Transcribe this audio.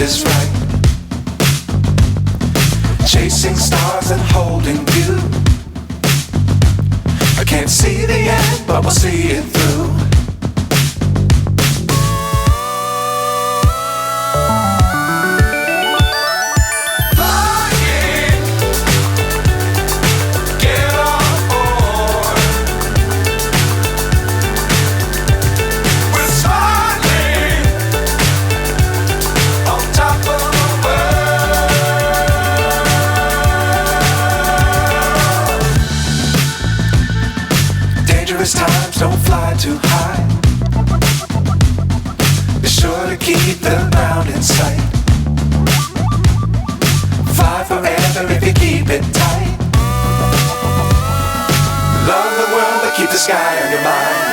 is right. Chasing stars and holding you. I can't see the end, but we'll see it through. Times don't fly too high. Be sure to keep the ground in sight. Fly forever if you keep it tight. Love the world but keep the sky on your mind.